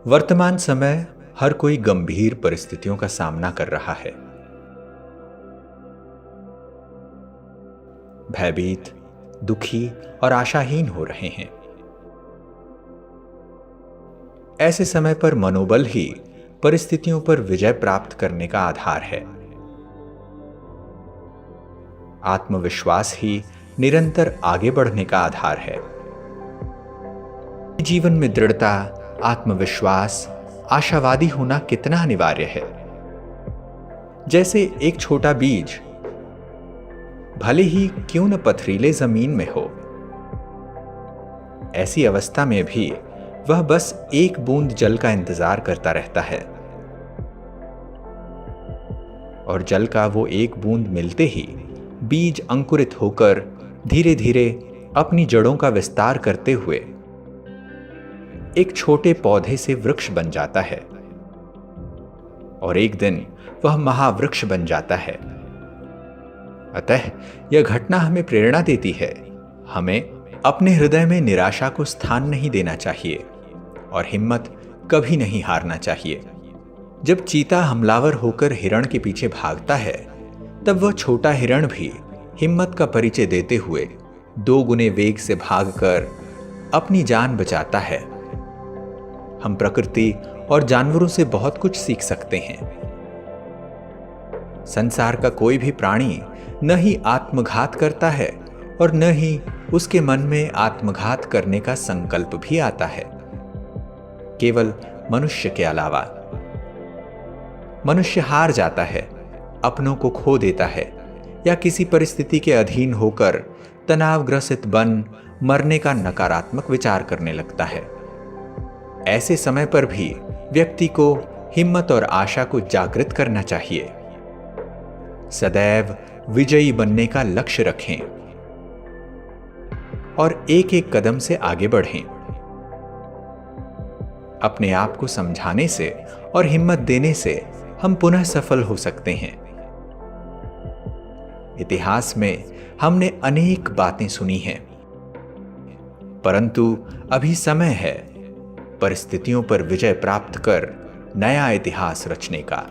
वर्तमान समय हर कोई गंभीर परिस्थितियों का सामना कर रहा है। भयभीत, दुखी और आशाहीन हो रहे हैं। ऐसे समय पर मनोबल ही परिस्थितियों पर विजय प्राप्त करने का आधार है। आत्मविश्वास ही निरंतर आगे बढ़ने का आधार है। जीवन में दृढ़ता, आत्मविश्वास, आशावादी होना कितना अनिवार्य है। जैसे एक छोटा बीज भले ही क्यों न पथरीले जमीन में हो, ऐसी अवस्था में भी वह बस एक बूंद जल का इंतजार करता रहता है, और जल का वो एक बूंद मिलते ही बीज अंकुरित होकर धीरे धीरे अपनी जड़ों का विस्तार करते हुए एक छोटे पौधे से वृक्ष बन जाता है, और एक दिन वह महावृक्ष बन जाता है। अतः यह घटना हमें प्रेरणा देती है। हमें अपने हृदय में निराशा को स्थान नहीं देना चाहिए और हिम्मत कभी नहीं हारना चाहिए। जब चीता हमलावर होकर हिरण के पीछे भागता है, तब वह छोटा हिरण भी हिम्मत का परिचय देते हुए 2 गुने वेग से भागकर अपनी जान बचाता है। हम प्रकृति और जानवरों से बहुत कुछ सीख सकते हैं। संसार का कोई भी प्राणी न ही आत्मघात करता है और न ही उसके मन में आत्मघात करने का संकल्प भी आता है, केवल मनुष्य के अलावा। मनुष्य हार जाता है, अपनों को खो देता है, या किसी परिस्थिति के अधीन होकर तनावग्रसित बन मरने का नकारात्मक विचार करने लगता है। ऐसे समय पर भी व्यक्ति को हिम्मत और आशा को जागृत करना चाहिए। सदैव विजयी बनने का लक्ष्य रखें और एक एक कदम से आगे बढ़ें। अपने आप को समझाने से और हिम्मत देने से हम पुनः सफल हो सकते हैं। इतिहास में हमने अनेक बातें सुनी हैं, परंतु अभी समय है परिस्थितियों पर विजय प्राप्त कर नया इतिहास रचने का।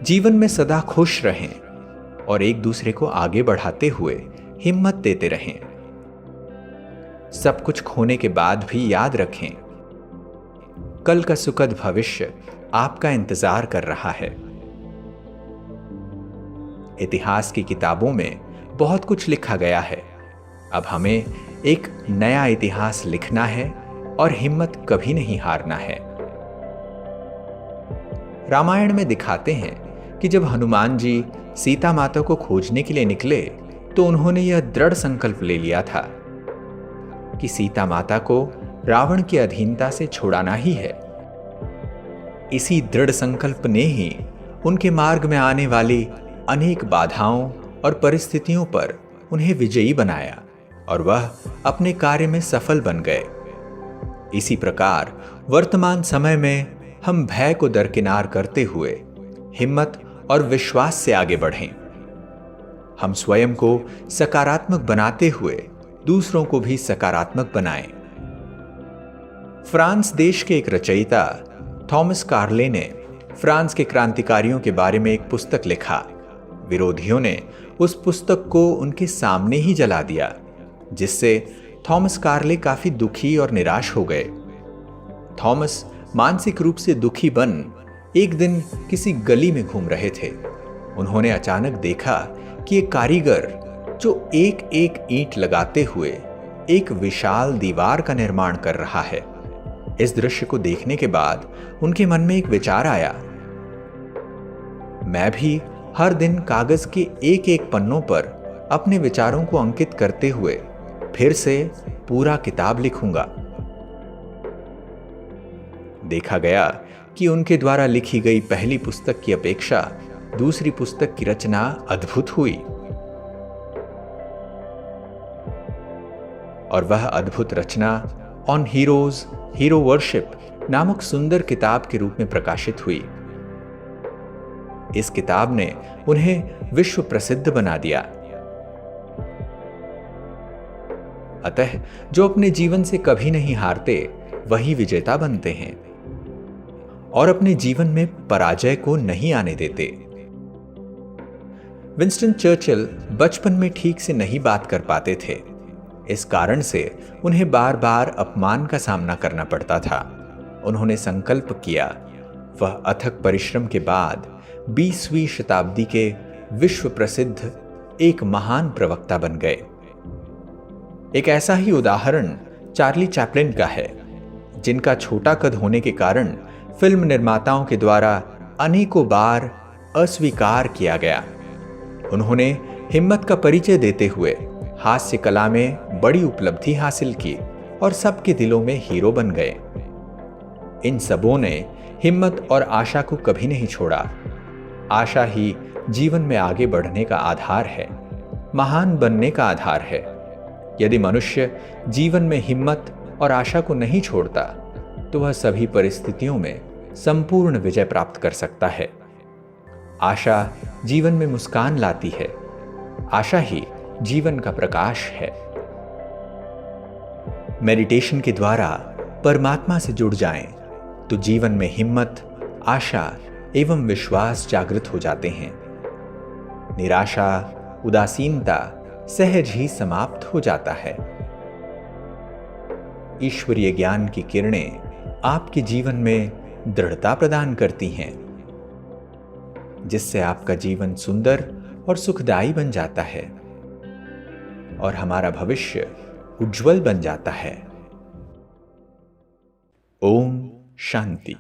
जीवन में सदा खुश रहें और एक दूसरे को आगे बढ़ाते हुए हिम्मत देते रहें। सब कुछ खोने के बाद भी याद रखें, कल का सुखद भविष्य आपका इंतजार कर रहा है। इतिहास की किताबों में बहुत कुछ लिखा गया है। अब हमें एक नया इतिहास लिखना है और हिम्मत कभी नहीं हारना है। रामायण में दिखाते हैं कि जब हनुमान जी सीता माता को खोजने के लिए निकले, तो उन्होंने यह दृढ़ संकल्प ले लिया था कि सीता माता को रावण की अधीनता से छुड़ाना ही है। इसी दृढ़ संकल्प ने ही उनके मार्ग में आने वाली अनेक बाधाओं और परिस्थितियों पर उन्हें विजयी बनाया और वह अपने कार्य में सफल बन गए। इसी प्रकार वर्तमान समय में हम भय को दरकिनार करते हुए हिम्मत और विश्वास से आगे बढ़ें। हम स्वयं को सकारात्मक बनाते हुए दूसरों को भी सकारात्मक बनाएं। फ्रांस देश के एक रचयिता थॉमस कार्ले ने फ्रांस के क्रांतिकारियों के बारे में एक पुस्तक लिखा। विरोधियों ने उस पुस्तक को उनके सामने ही जला दिया, जिससे थॉमस कार्ले काफी दुखी और निराश हो गए। थॉमस मानसिक रूप से दुखी बन एक दिन किसी गली में घूम रहे थे। उन्होंने अचानक देखा कि एक कारीगर जो एक एक ईंट लगाते हुए एक विशाल दीवार का निर्माण कर रहा है। इस दृश्य को देखने के बाद उनके मन में एक विचार आया, मैं भी हर दिन कागज के एक एक पन्नों पर अपने विचारों को अंकित करते हुए फिर से पूरा किताब लिखूंगा। देखा गया कि उनके द्वारा लिखी गई पहली पुस्तक की अपेक्षा दूसरी पुस्तक की रचना अद्भुत हुई, और वह अद्भुत रचना ऑन हीरोज हीरो वर्शिप नामक सुंदर किताब के रूप में प्रकाशित हुई। इस किताब ने उन्हें विश्व प्रसिद्ध बना दिया। अतः जो अपने जीवन से कभी नहीं हारते वही विजेता बनते हैं और अपने जीवन में पराजय को नहीं आने देते। विंस्टन चर्चिल बचपन में ठीक से नहीं बात कर पाते थे। इस कारण से उन्हें बार बार अपमान का सामना करना पड़ता था। उन्होंने संकल्प किया, वह अथक परिश्रम के बाद 20वीं शताब्दी के विश्व प्रसिद्ध एक महान प्रवक्ता बन गए। एक ऐसा ही उदाहरण चार्ली चैपलिन का है, जिनका छोटा कद होने के कारण फिल्म निर्माताओं के द्वारा अनेकों बार अस्वीकार किया गया। उन्होंने हिम्मत का परिचय देते हुए हास्य कला में बड़ी उपलब्धि हासिल की और सबके दिलों में हीरो बन गए। इन सबों ने हिम्मत और आशा को कभी नहीं छोड़ा। आशा ही जीवन में आगे बढ़ने का आधार है, महान बनने का आधार है। यदि मनुष्य जीवन में हिम्मत और आशा को नहीं छोड़ता तो वह सभी परिस्थितियों में संपूर्ण विजय प्राप्त कर सकता है। आशा जीवन में मुस्कान लाती है। आशा ही जीवन का प्रकाश है। मेडिटेशन के द्वारा परमात्मा से जुड़ जाएं तो जीवन में हिम्मत, आशा एवं विश्वास जागृत हो जाते हैं। निराशा, उदासीनता सहज ही समाप्त हो जाता है। ईश्वरीय ज्ञान की किरणें आपके जीवन में दृढ़ता प्रदान करती हैं, जिससे आपका जीवन सुंदर और सुखदायी बन जाता है और हमारा भविष्य उज्जवल बन जाता है। ओम शांति।